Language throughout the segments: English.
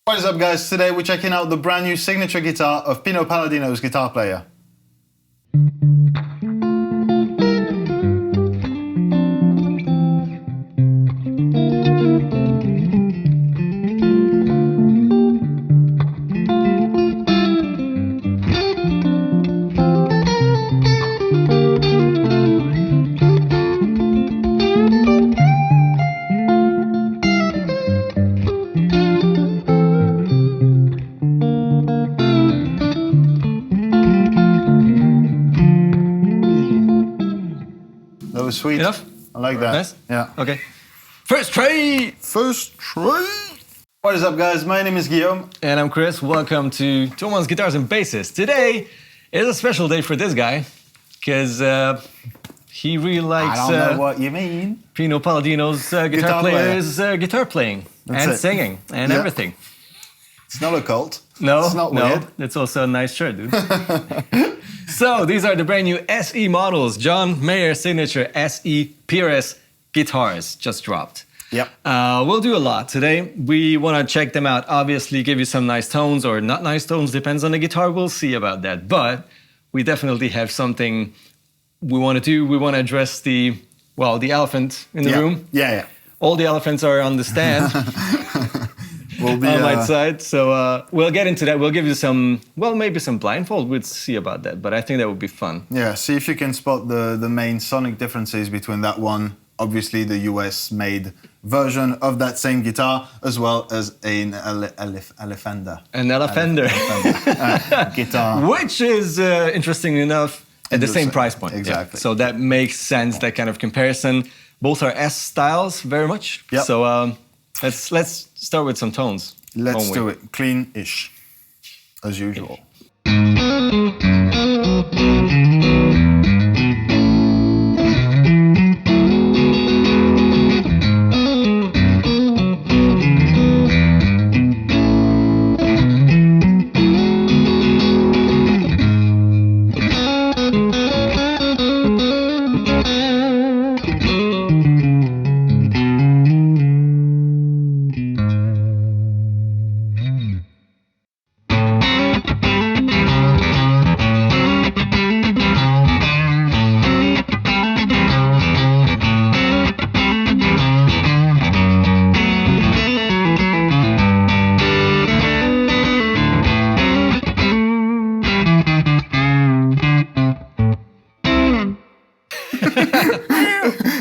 What is up, guys? Today we're checking out the brand new signature guitar of Pino Palladino's guitar player. That was sweet. Enough? I like that. Nice? Yeah. Okay. First try! First try! What is up, guys? My name is Guillaume. And I'm Kris. Welcome to Thomann's Guitars and Basses. Today is a special day for this guy because he really likes I don't know what you mean. Pino Palladino's guitar player's guitar playing and singing and everything. It's not a cult. No, it's not weird. It's also a nice shirt, dude. So these are the brand new SE models. John Mayer signature SE PRS guitars just dropped. Yep. We'll do a lot today. We want to check them out. Obviously, give you some nice tones or not nice tones. Depends on the guitar. We'll see about that. But we definitely have something we want to do. We want to address the elephant in the room. Yeah. All the elephants are on the stand. We'll be on my side, so we'll get into that. We'll give you some, maybe some blindfold. We'll see about that, but I think that would be fun. Yeah, see if you can spot the main sonic differences between that one, obviously the US-made version of that same guitar, as well as an Fender. An Fender guitar. Which is, interesting enough, at the same price point. Exactly. Yeah. So that makes sense, that kind of comparison. Both are S styles, very much. Yep. So let's start with some tones. Let's do it. Cleanish, as usual.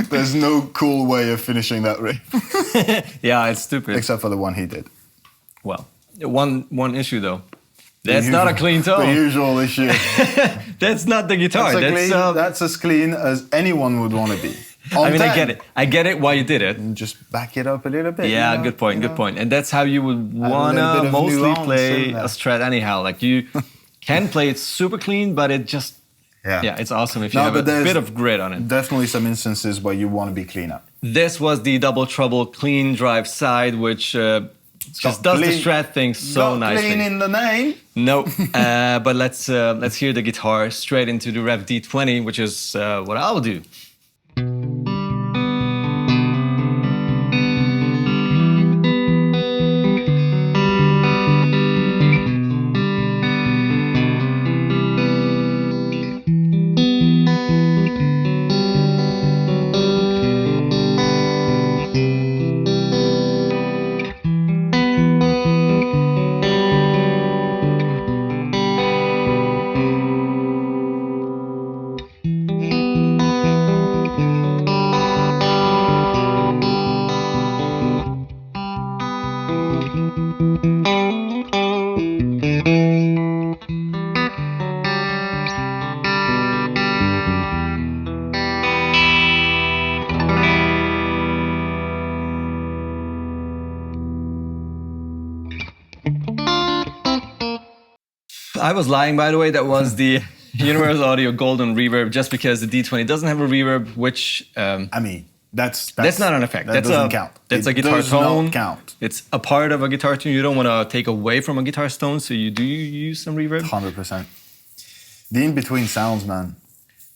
There's no cool way of finishing that riff. Yeah, it's stupid. Except for the one he did. Well, one issue though. That's not a clean tone. The usual issue. That's not the guitar. That's as clean as anyone would want to be. I mean, I get it why you did it. And just back it up a little bit. Yeah, good point. And that's how you would wanna mostly play a Strat anyhow. Like you can play it super clean, but it just it's awesome if you have a bit of grit on it. Definitely some instances where you want to be cleaner. This was the Double Trouble clean drive side, which just does the Strat thing so nicely. Clean in the name. No, but let's hear the guitar straight into the Rev D20, which is what I'll do. I was lying, by the way. That was the Universal Audio Golden Reverb, just because the D20 doesn't have a reverb, which... I mean, that's not an effect. That doesn't count. That's a guitar tone. Not count. It's a part of a guitar tune. You don't want to take away from a guitar tone, so you use some reverb. 100%. The in-between sounds, man.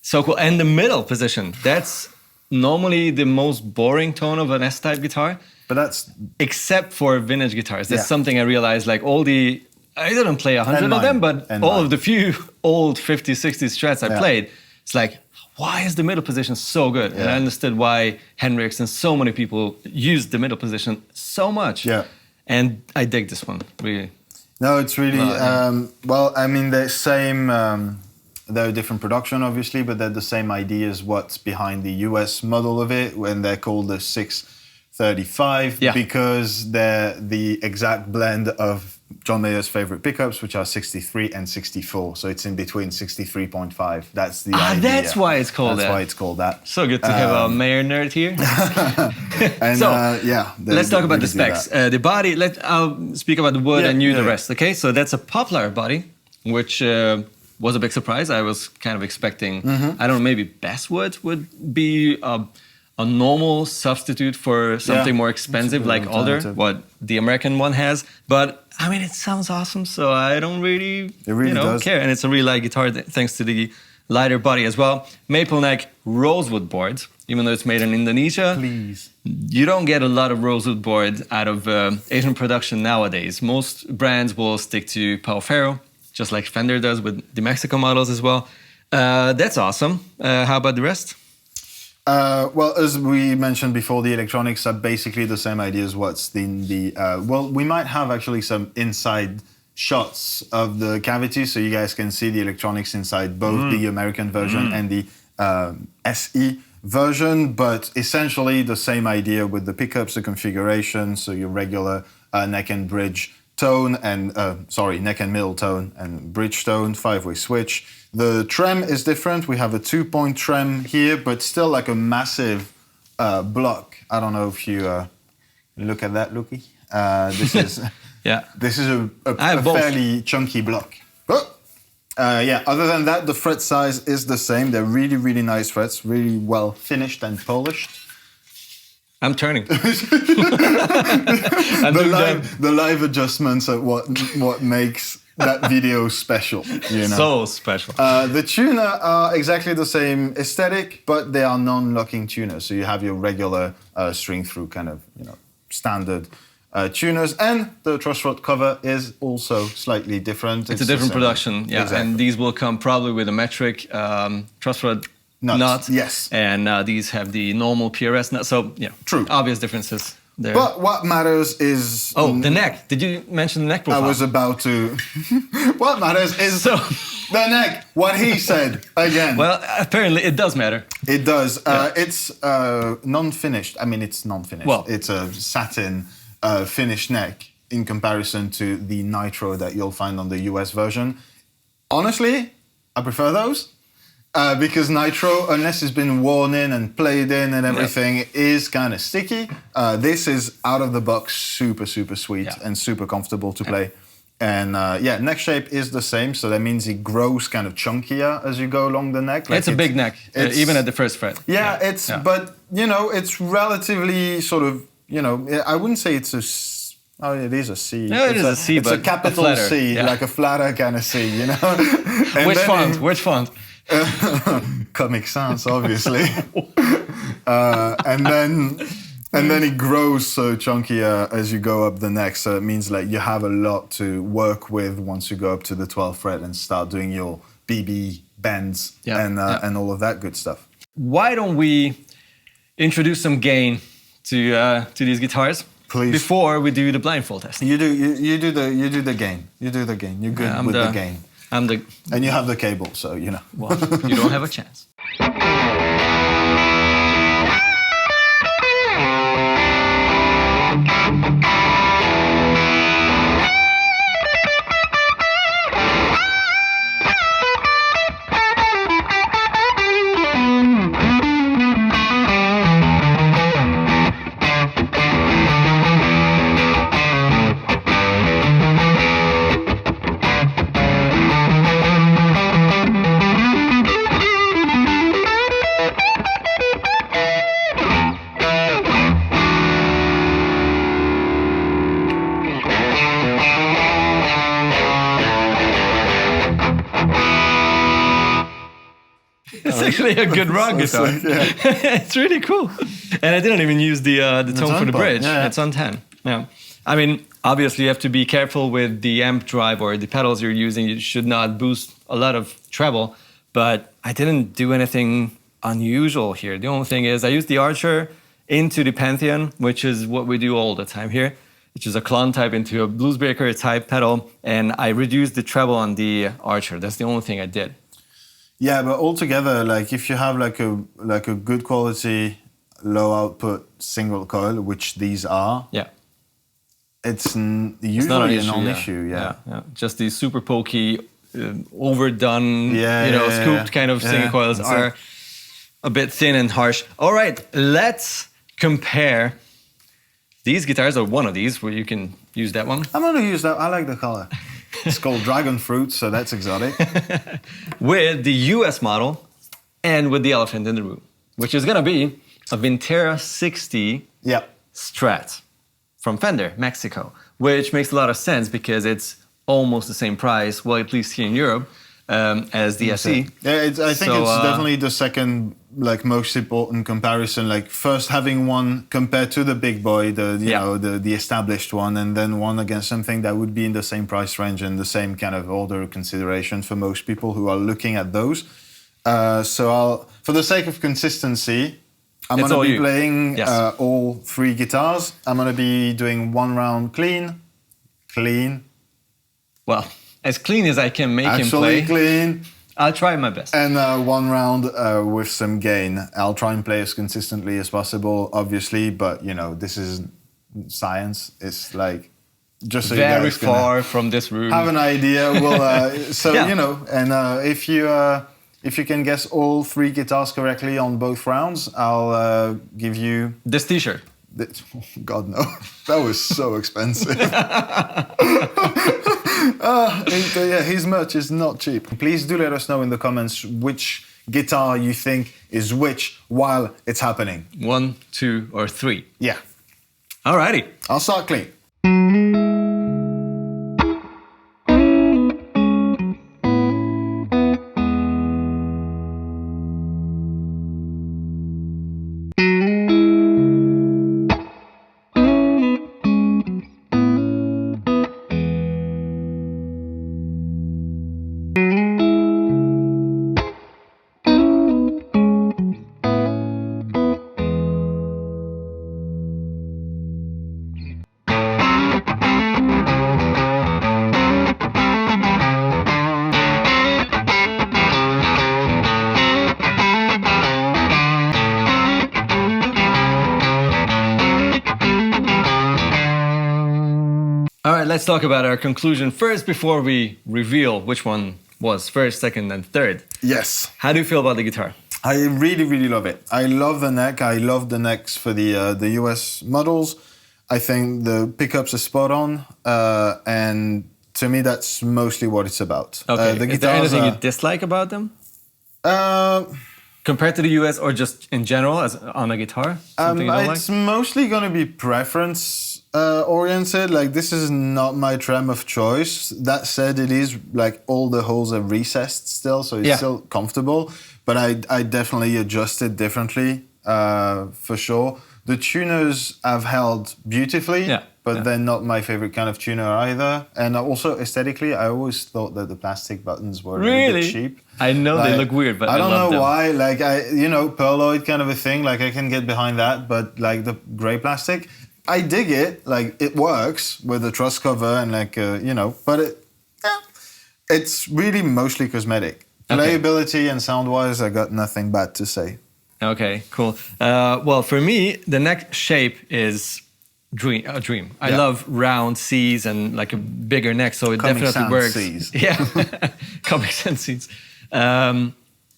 So cool. And the middle position, that's normally the most boring tone of an S-type guitar. But that's except for vintage guitars. That's Yeah. something I realized. Like I didn't play 100 of mine. them, but And all mine. of the few old 50s, 60s Strats I Yeah. played, it's like, why is the middle position so good? And I Yeah. understood why Hendrix and so many people used the middle position so much. Yeah. And I dig this one, really. No, it's really Yeah. well. I mean, they're same. They're a different production, obviously, but they're the same idea as what's behind the US model of it, when they're called the 635, Yeah. because they're the exact blend of John Mayer's favorite pickups, which are 63 and 64. So it's in between 63.5. That's the idea. That's why it's called That's that. why it's called that. So good to have a Mayer nerd here. And So, yeah, Let's talk about the really do specs. that. The body, I'll speak about the wood Yeah, and you the yeah. rest. Okay, so that's a poplar body, which was a big surprise. I was kind of expecting, Mm-hmm. I don't know, maybe basswood would be a normal substitute for something more expensive It's a like good Alder, alternative. what the American one has. But I mean, it sounds awesome, so I don't really, It really does. care. And it's a really light guitar thanks to the lighter body as well. Maple neck rosewood board, even though it's made in Indonesia. Please. You don't get a lot of rosewood board out of Asian production nowadays. Most brands will stick to Pau Ferro, just like Fender does with the Mexico models as well. That's awesome. How about the rest? Well, as we mentioned before, the electronics are basically the same idea as what's in the... well, we might have actually some inside shots of the cavity, so you guys can see the electronics inside both the American version and the SE version, but essentially the same idea with the pickups, the configuration, so your regular neck and bridge tone and, neck and middle tone and bridge tone, 5-way switch. The trem is different. We have a 2-point trem here, but still like a massive block. I don't know if you look at that, Luki. This is Yeah. this is a I have both. fairly chunky block. But yeah, other than that, the fret size is the same. They're really, really nice frets, really well finished and polished. I'm turning. I'm doing that. The live adjustments are what makes that video special. You know. So special. The tuner are exactly the same aesthetic, but they are non-locking tuners. So you have your regular string-through kind of standard tuners, and the truss rod cover is also slightly different. It's a different production, yeah. Exactly. And these will come probably with a metric truss rod nut. Yes. And these have the normal PRS nut. So, yeah, True. obvious differences there. But what matters is... the neck. Did you mention the neck profile? I was about to... What matters is So- the neck, what he said, again. Well, apparently it does matter. It does. It's non-finished. I mean, it's non-finished. Well- It's a satin finished neck in comparison to the nitro that you'll find on the US version. Honestly, I prefer those. Because nitro, unless it's been worn in and played in and everything, is kind of sticky. This is out of the box, super, super sweet and super comfortable to play. And neck shape is the same, so that means it grows kind of chunkier as you go along the neck. It's a big neck, even at the first fret. But it's relatively sort of, I wouldn't say it's a. Oh, it is a C. No, it is a C, it's but a capital a flatter, C, yeah. like a flatter kind of C, And Which then font? Which font? Comic Sans, obviously. And then it grows so chunkier as you go up the neck. So it means like you have a lot to work with once you go up to the 12th fret and start doing your BB bends and all of that good stuff. Why don't we introduce some gain to these guitars? Please. Before we do the blindfold test. You do the gain. You do the gain. You're good with the gain. And you have the cable, so Well, you don't have a chance. It's actually a good rock guitar. Yeah. It's really cool. And I didn't even use the tone for the part, bridge. yeah. It's on 10. Yeah. I mean, obviously you have to be careful with the amp drive or the pedals you're using. You should not boost a lot of treble, but I didn't do anything unusual here. The only thing is I used the Archer into the Pantheon, which is what we do all the time here, which is a clone type into a Bluesbreaker type pedal, and I reduced the treble on the Archer. That's the only thing I did. Yeah, but altogether, like if you have like a good quality, low output single coil, which these are, Yeah. it's It's usually not an a issue, non-issue. Yeah. Just these super pokey, overdone, Yeah, scooped kind of single coils that's are it. a bit thin and harsh. All right, let's compare these guitars, or one of these, where you can use that one, I'm gonna use that. I like the color. It's called Dragon Fruit, so that's exotic. with the US model and with the elephant in the room, which is gonna be a Vintera 60 Yeah. Strat from Fender, Mexico, which makes a lot of sense because it's almost the same price, well, at least here in Europe, as the SE. Yeah, I think So, it's definitely the second, like, most important comparison. Like, first having one compared to the big boy, the established one, and then one against something that would be in the same price range and the same kind of order of consideration for most people who are looking at those. So for the sake of consistency, I'm It's going to all be you. playing Yes. all three guitars. I'm going to be doing one round clean, Well, as clean as I can make him actually play, clean, I'll try my best. and one round with some gain. I'll try and play as consistently as possible, obviously, but this is science. It's like just so you Very guys can far from this room. have an idea. Well, so Yeah. if you can guess all three guitars correctly on both rounds, I'll give you. This t-shirt. Oh, God no, that was so expensive. His merch is not cheap. Please do let us know in the comments which guitar you think is which while it's happening. 1, 2, or 3. Yeah, Alrighty. I'll start clean. All right, let's talk about our conclusion first before we reveal which one was first, second, and third. Yes. How do you feel about the guitar? I really, really love it. I love the neck. I love the necks for the US models. I think the pickups are spot on, and to me, that's mostly what it's about. Okay. The Is there guitars anything are, you dislike about them compared compared to the US, or just in general as on a guitar? Something you don't like? it's mostly going to be preference oriented. Like, this is not my trem of choice. That said, it is like all the holes are recessed still, so it's Yeah. still comfortable. But I definitely adjust it differently for sure. The tuners have held beautifully, Yeah, but yeah. they're not my favorite kind of tuner either. And also aesthetically, I always thought that the plastic buttons were a little Really? bit cheap. I know they Like, look weird, but I don't love know them. why. Like, perloid kind of a thing. Like, I can get behind that, but like the gray plastic, I dig it. Like, it works with the truss cover and but it's really mostly cosmetic. Okay. Playability and sound-wise, I got nothing bad to say. Okay, cool. Well, for me, the neck shape is a dream. I Yeah. love round C's and like a bigger neck, so it Comic definitely Sans works. Cs. Yeah, Comic Sans C's.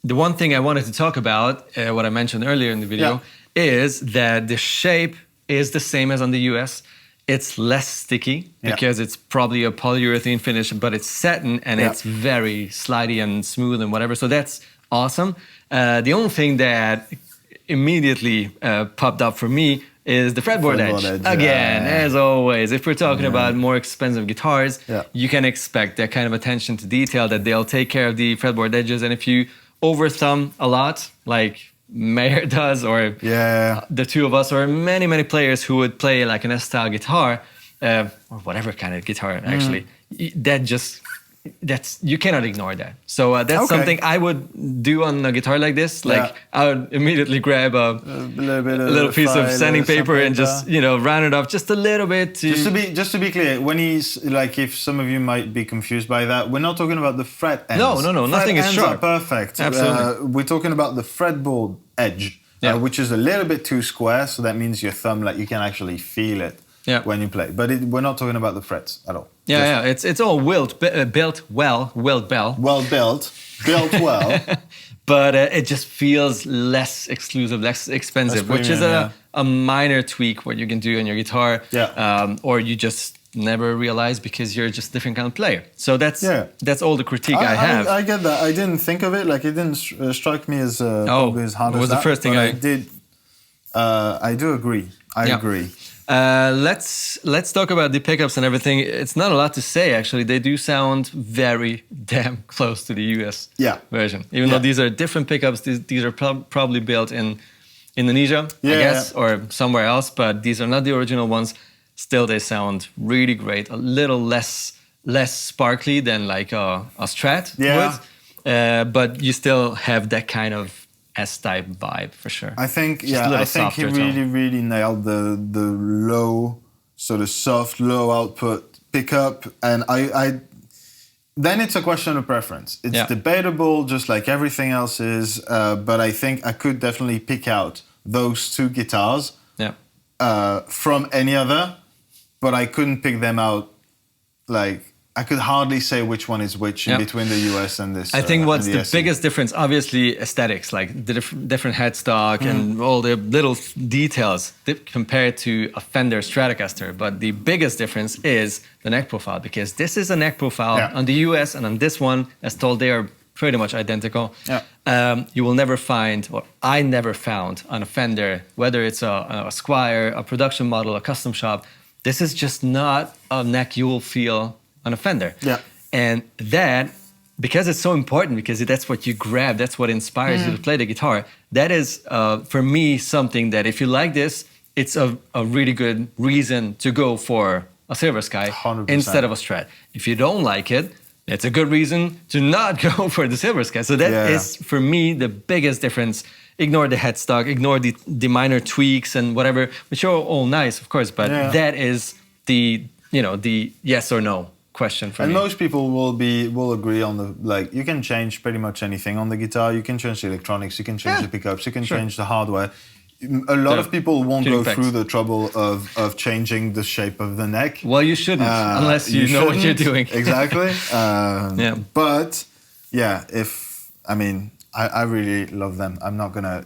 The one thing I wanted to talk about, what I mentioned earlier in the video, is that the shape is the same as on the US. It's less sticky because it's probably a polyurethane finish, but it's satin and it's very slidey and smooth and whatever. So that's awesome. The only thing that immediately popped up for me is the fretboard edge. Again, as always, if we're talking about more expensive guitars, you can expect that kind of attention to detail, that they'll take care of the fretboard edges. And if you over thumb a lot, like Mayer does, or the two of us, or many players who would play like an S-style guitar, or whatever kind of guitar actually, that's you cannot ignore that. So that's something I would do on a guitar like this. Like I would immediately grab a little piece of sanding paper and just round it off just a little bit. Just to be clear, when he's like, if some of you might be confused by that, we're not talking about the fret ends. No, nothing is sharp. Perfect. Absolutely. We're talking about the fretboard edge, which is a little bit too square. So that means your thumb, like you can actually feel it. When you play, but we're not talking about the frets at all. It's all built well, but it just feels less exclusive, less expensive, which is a minor tweak what you can do on your guitar, or you just never realize because you're just a different kind of player. So that's all the critique I have. I get that. I didn't think of it, like it didn't strike me as probably as hard as that. It was the first thing I did. I do agree. I agree. Let's talk about the pickups and everything. It's not a lot to say, actually. They do sound very damn close to the US version. Even though these are different pickups, these are probably built in Indonesia, I guess, or somewhere else, but these are not the original ones. Still, they sound really great. A little less sparkly than like a Strat would, but you still have that kind of S-type vibe for sure. I think he really nailed the low, sort of soft, low output pickup, and I then it's a question of preference. It's debatable, just like everything else is, but I think I could definitely pick out those two guitars from any other, but I couldn't pick them out. Like I could hardly say which one is which in between the US and this. I think what's the biggest difference, obviously, aesthetics, like the different headstock and all the little details compared to a Fender Stratocaster. But the biggest difference is the neck profile, because this is a neck profile on the US, and on this one, as told, they are pretty much identical. You will never find, or I never found on a Fender, whether it's a Squire, a production model, a custom shop, this is just not a neck you will feel on a Fender. And that, because it's so important, because that's what you grab, that's what inspires you to play the guitar, that is, for me, something that if you like this, it's a really good reason to go for a Silver Sky 100%. Instead of a Strat. If you don't like it, it's a good reason to not go for the Silver Sky. So that is, for me, the biggest difference. Ignore the headstock, ignore the minor tweaks and whatever, which are all nice, of course, but that is the yes or no question for me. And most people will agree on the, like, you can change pretty much anything on the guitar. You can change the electronics, you can change the pickups, you can change the hardware. A lot of people won't go through the trouble of changing the shape of the neck. Well, you shouldn't, unless you know what you're doing. Exactly. But I really love them. I'm not gonna,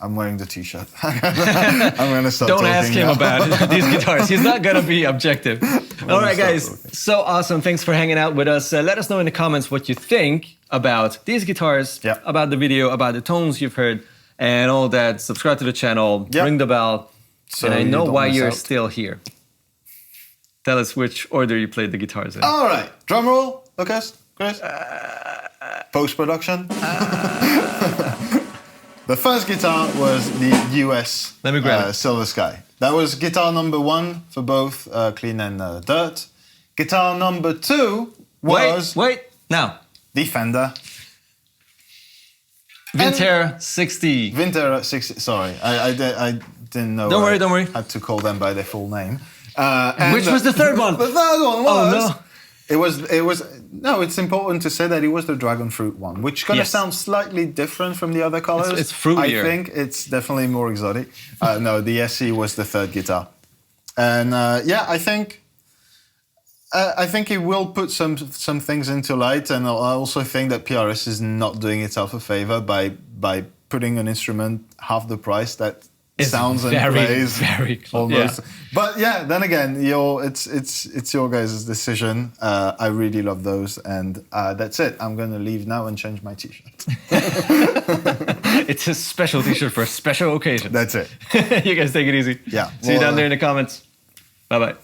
I'm wearing the t-shirt. I'm gonna start Don't ask him about these guitars. He's not gonna be objective. All right, guys. So awesome. Thanks for hanging out with us. Let us know in the comments what you think about these guitars, about the video, about the tones you've heard, and all that. Subscribe to the channel, ring the bell, and I know why you're still here. Tell us which order you played the guitars in. All right. Drum roll, Lucas, Kris. Post-production. The first guitar was the US Silver Sky. That was guitar number 1 for both Clean and Dirt. Guitar number 2 was... Wait, now. The Fender. Vintera 60. Vintera 60, sorry. I didn't know. Don't worry. I had to call them by their full name. Which was the third one? The third one was... Oh, no. It's important to say that it was the dragon fruit one, which kind of sounds slightly different from the other colors. It's fruitier. I think it's definitely more exotic. No, the SE was the third guitar. And I think it will put some things into light, and I also think that PRS is not doing itself a favor by putting an instrument half the price that sounds and plays very close. Almost. But then again, it's your guys' decision. I really love those, and that's it. I'm gonna leave now and change my t-shirt. It's a special t-shirt for a special occasion. That's it. You guys take it easy. Yeah. See you down there in the comments. Bye-bye.